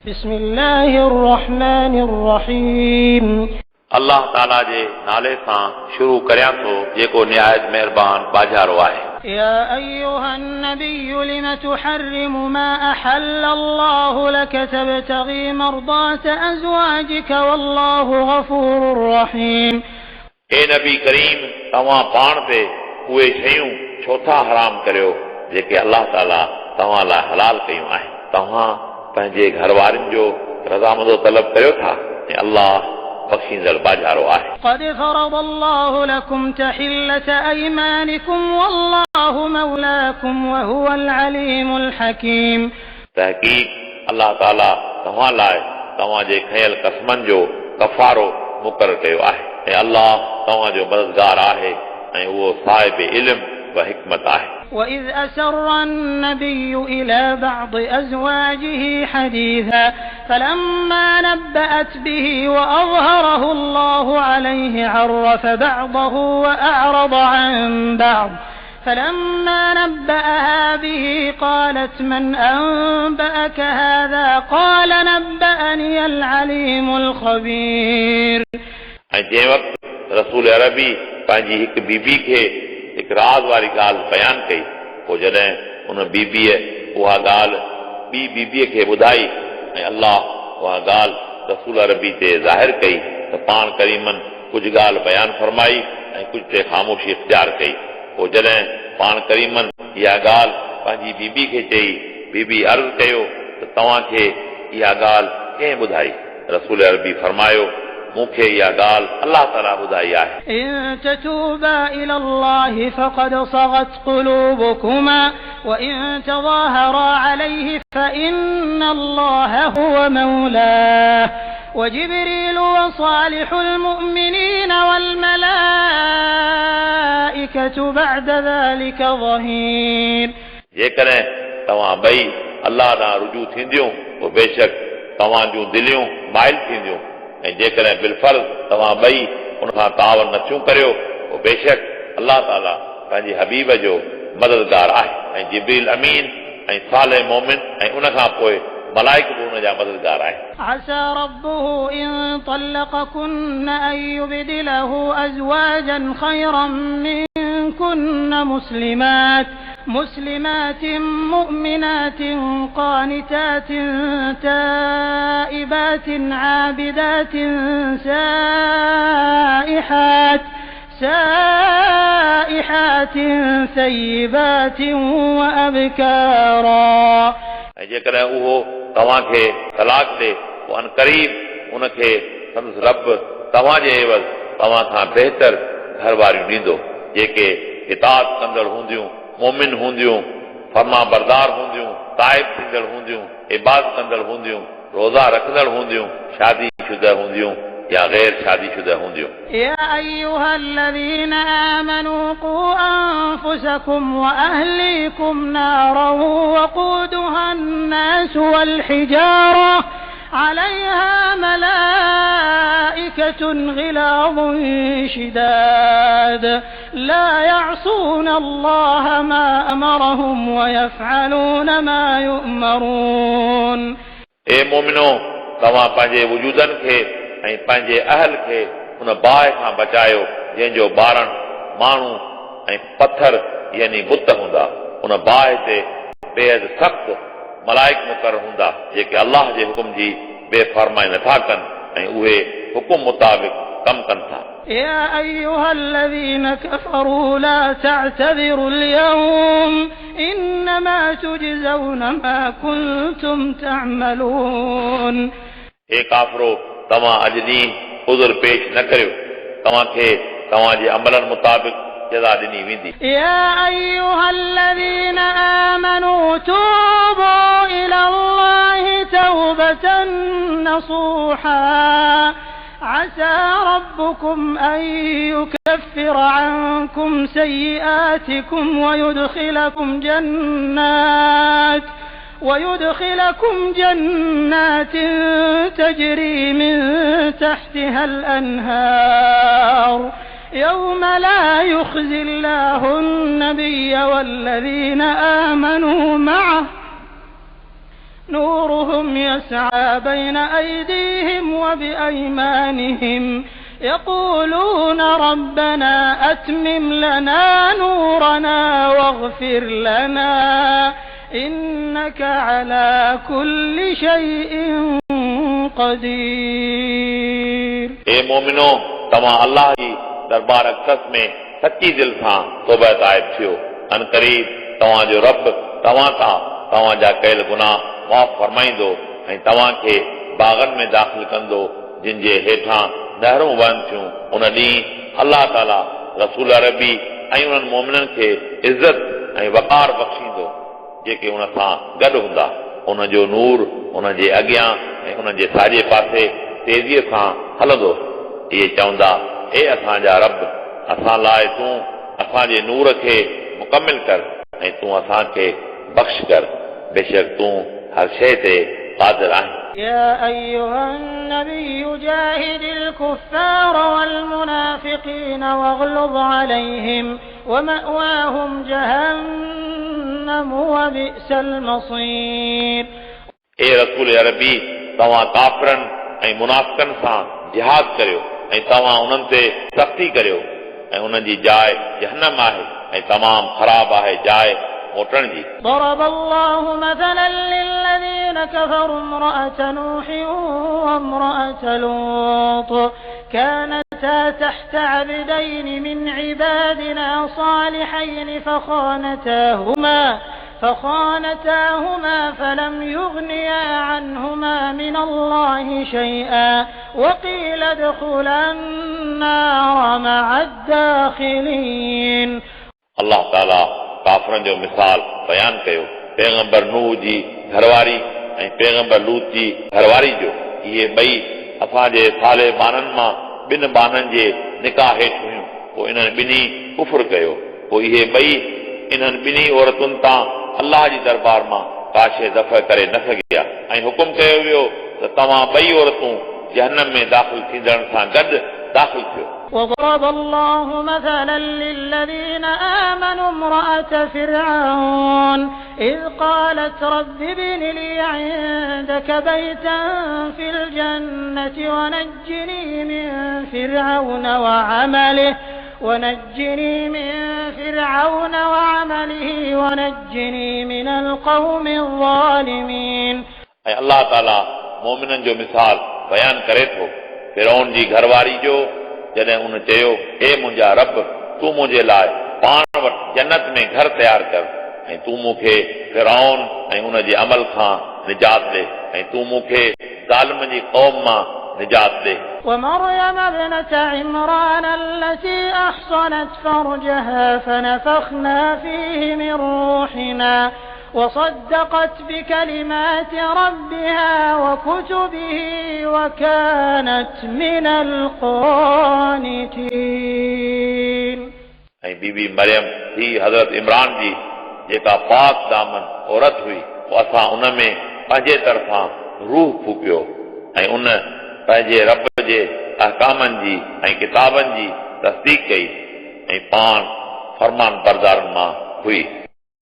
بسم الله الرحمن الرحيم اللہ تعالیٰ جے نالے سان شروع کریاں تو جيڪو نهايت مهربان باجارو آهي. يا أيها النبي لم تحرم ما أحل الله لك تبتغي مرضات أزواجك والله غفور رحيم. اے نبی کریم تواں پاڻ تے اهي شيون छो था हराम करियो जेके अल्लाह ताला तव्हां लाइ हलाल कयूं आहिनि. तव्हां पंहिंजे घरवारनि जो रज़ामंदो तलब करियो था ऐं अल्लाह बख़्शींदड़ बाजारो आहे. قد فرض الله لكم تحلة أيمانكم والله مولاكم وهو العليم الحكيم. तहक़ीक़ अल्लाह ताला तव्हां लाइ तव्हां जे खयल कसमनि जो कफ़ारो मुक़ररु कयो आहे ऐं अल्लाह तव्हां जो मददगार आहे ऐं उहो साहिब इल्म व हिकमत आहे. وإذ أسر النبي إلى بعض أزواجه حديثا فلما نبأت به وأظهره الله عليه عرف بعضه وأعرض عن بعض فلما نبأها به قالت من أنبأك هذا قال نبأني العليم الخبير. ऐं जंहिं वक़्तु रसूल अरबी पंहिंजी हिकु बीबी खे हिकु राज़ वारी ॻाल्हि बयानु कई पोइ जॾहिं उन बीबीअ उहा ॻाल्हि ॿी बीबीअ खे ॿुधाई ऐं अल्लाह उहा ॻाल्हि रसूल अरबी ते ज़ाहिर कई त पाण करीमन कुझु ॻाल्हि बयानु फरमाई ऐं कुझु ते ख़ामोशी इख़्तियार कई. पोइ जॾहिं पाण करीमन इहा ॻाल्हि पंहिंजी बीबी खे चई बीबी अर्ज़ु कयो त तव्हांखे इहा ॻाल्हि कंहिं ॿुधाई? रसूल अरबी फरमायो मूंखे इहा ॻाल्हि अल्लाह ताला ॿुधाई आहे. إن تتوبا إلى الله فقد صغت قلوبكما وإن تظاهرا عليه فإن الله هو مولاه وجبريل وصالح المؤمنين والملائكة بعد ذلك ظهير. जेकॾहिं तव्हां ॿई अल्लाह ॾांहुं रुजू थींदियूं पोइ बेशक तव्हां जूं दिलियूं माइल थींदियूं ऐं जेकॾहिं बिलफर्ज़ तव्हां ॿई उन खां तावन नथियूं करियो पोइ बेशक अल्लाह ताला पंहिंजे हबीब जो मददगार आहे ऐं जिब्रील अमीन ऐं सालिह मोमिन ऐं उन खां पोइ मलाइक बि उन जा मददगार आहिनि. عسى ربه إن طلقكن أن يبدله أزواجا خيرا منكن مسلمات مؤمنات قانتات تائبات عابدات سائحات ثيبات وأبكارا. ऐं जेकॾहिं उहो तव्हांखे तलाक ॾे पोइ अनक़रीब उनखे संदसि रब तव्हांजे एवज़ तव्हां खां बहितर घर वारियूं ॾींदो जेके इताअत कंदड़ हूंदियूं मोमिन हूंदियूं फर्मा बरदार हूंदियूं ताइब थींदड़ हूंदियूं इबादत कंदड़ हूंदियूं रोज़ा रखंदड़ हूंदियूं शादी शुदा हूंदियूं या गैर शादी शुदा हूंदियूं. يا أيها الذين آمنوا قوا أنفسكم وأهليكم نارا وقودها الناس والحجارة عليها ملائكة غلاظ شداد لا يعصون الله ما أمرهم ويفعلون ما يؤمرون. اے مومنو तव्हां पंहिंजे वजूदनि खे ऐं पंहिंजे अहल खे उन बाहि खां बचायो जंहिंजो ॿारण माण्हू ऐं पथर यानी बुत हूंदा. उन बाहि ते बेहद सख़्त मलाइक मुक़रर हूंदा जेके अल्लाह जे हुकुम जी बेफ़रमाई नथा कनि ऐं उहे हुकुम मुताबिक़ कमु कनि था. يا أيها الذين كفروا لا تعتذروا اليوم إنما تجزون ما كنتم تعملون. हे काफ़िरो तव्हां अॼु ॾींहुं उज़ुर पेश न करियो तव्हांखे तव्हांजे अमलनि मुताबिक़ जज़ा ॾिनी वेंदी. يا أيها الذين آمنوا توبوا إلى الله توبة نصوحا عسى ربكم أن يكفر عنكم سيئاتكم ويدخلكم جنات تجري من تحتها الأنهار يوم لا يخزي الله النبي والذين آمنوا معه نورهم يسعى بين أيديهم وبأيمانهم يقولون ربنا أتمم لنا نورنا واغفر لنا إنك على كل شيء قدير. اے مومنو، تمام اللہ کی دربار اقدس میں سچی دل سے توبہ طائب تھیو. ان قریب تمام جو رب تمام جا کयल गुनाह माफ़ फरमाईंदो ऐं तव्हां खे बाग़नि में दाख़िल कंदो जिन जे हेठां नहरूं वहनि थियूं. उन ॾींहुं अलाह ताला रसूल अरबी ऐं उन्हनि मोमिननि खे इज़त ऐं वक़ार बख़्शींदो जेके उन सां गॾु हूंदा. उन जो नूर उन जे अॻियां ऐं उन जे साॼे पासे तेज़ीअ सां हलंदो. इहे चवंदा, ए असांजा रब, असां लाइ तूं असांजे नूर खे मुकमिल कर ऐं तूं असांखे बख़्श कर. बेशक तूं हर शइ ते क़ादिर आहीं. يا أيها النبي جاهد الكفار والمنافقين واغلظ عليهم ومأواهم جهنم وبئس المصير. اے رسول عربी, तव्हां काफ़िरनि ऐं मुनाफ़िक़नि सां जिहाद करियो ऐं तव्हां उन्हनि ते सख़्ती करियो ऐं उन्हनि जी जाइ जहन्नम आहे ऐं तमामु ख़राब आहे जाइ मोटण जी. ضرب الله مثلا للذين كفروا امرأة نوح وامرأة لوط كانتا تحت عبدين من عبادنا صالحين فخانتاهما فلم يغنيا عنهما من الله شيئا وقيل ادخلا النار مع الداخلين. अल्लाह ताला काफ़िरनि जो मिसाल बयान कयो. पैगंबर नूह जी घरवारी ऐं पैगंबर लूत जी घरवारी जो. इहे ॿई असांजे साले बाननि मां ॿिनि बाननि जे निकाह हेठि हुयूं. पोइ इन्हनि ॿिन्ही कुफ़ुर कयो. पोइ इहे ॿई इन्हनि ॿिन्ही औरतुनि तां अलाह जी दरबार मां काशे दफ़ा करे न सघिया ऐं हुकुम कयो वियो त तव्हां ॿई औरतूं जहन्नम में दाख़िल थींदड़ सां गॾु दाख़िल थियो. وضرب الله مثلا للذين آمنوا امرأة فرعون إذ قالت رب ابن لي عندك بيتا في الجنة ونجني من فرعون وعمله ونجني من القوم الظالمين. ऐं अल्लाह ताला मोमिननि जो मिसाल बयान करे थो फिरौन जी घरवारी जो जॾहिं उन चयो, हे मुंहिंजा रब, तूं मुंहिंजे लाइ पाण वटि जन्नत में घर तयारु कर ऐं तूं मूंखे फिरौन ऐं उन जे अमल खां निजात ॾे ऐं तूं मूंखे ज़ालिम जी क़ौम मां निजात ॾे. ومريم ابنة عمران التي أحصنت فرجها فنفخنا فيه من روحنا وصدقت بكلمات ربها وكتبه وكانت من القانتين. ऐं बीबी मरियम ही हज़रत इमरान जी जेका पाक दामन औरत हुई, असां उन में पंहिंजे तरफ़ां रूह फूकियो ऐं उन पंहिंजे रब जे अहकामनि जी ऐं किताबनि जी तस्दीक कई ऐं पाण फरमान बरदारनि मां हुई.